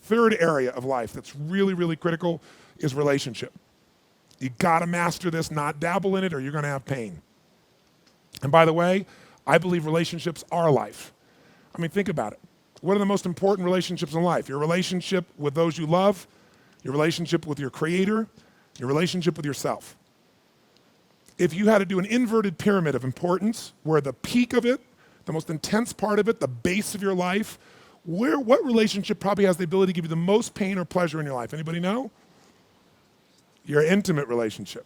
Third area of life that's really, really critical is relationship. You gotta master this, not dabble in it, or you're gonna have pain. And by the way, I believe relationships are life. I mean, think about it. What are the most important relationships in life? Your relationship with those you love, your relationship with your creator, your relationship with yourself. If you had to do an inverted pyramid of importance, where the peak of it, the most intense part of it, the base of your life, what relationship probably has the ability to give you the most pain or pleasure in your life? Anybody know? Your intimate relationship.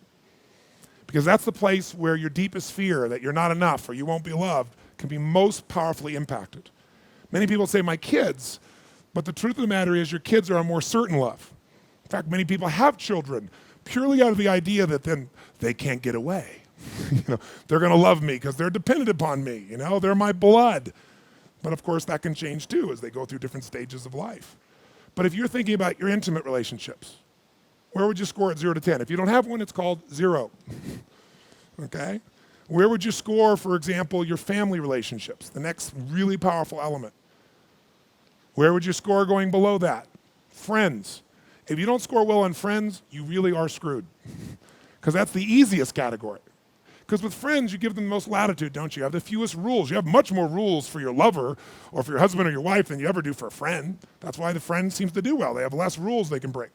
Because that's the place where your deepest fear that you're not enough or you won't be loved can be most powerfully impacted. Many people say, my kids, but the truth of the matter is your kids are a more certain love. In fact, many people have children purely out of the idea that then they can't get away. They're gonna love me because they're dependent upon me, they're my blood. But of course that can change too as they go through different stages of life. But if you're thinking about your intimate relationships, where would you score at 0 to 10? If you don't have one, it's called 0, okay? Where would you score, for example, your family relationships, the next really powerful element? Where would you score going below that? Friends. If you don't score well on friends, you really are screwed, because that's the easiest category. Because with friends, you give them the most latitude, don't you? You have the fewest rules. You have much more rules for your lover or for your husband or your wife than you ever do for a friend. That's why the friend seems to do well. They have less rules they can break.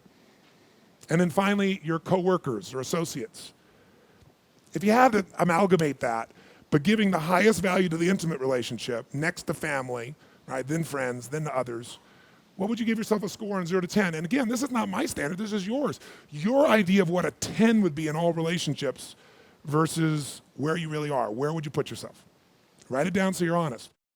And then finally, your coworkers or associates. If you had to amalgamate that, but giving the highest value to the intimate relationship, next to family, right, then friends, then to others, what would you give yourself a score on 0 to 10? And again, this is not my standard, this is yours. Your idea of what a 10 would be in all relationships versus where you really are. Where would you put yourself? Write it down so you're honest.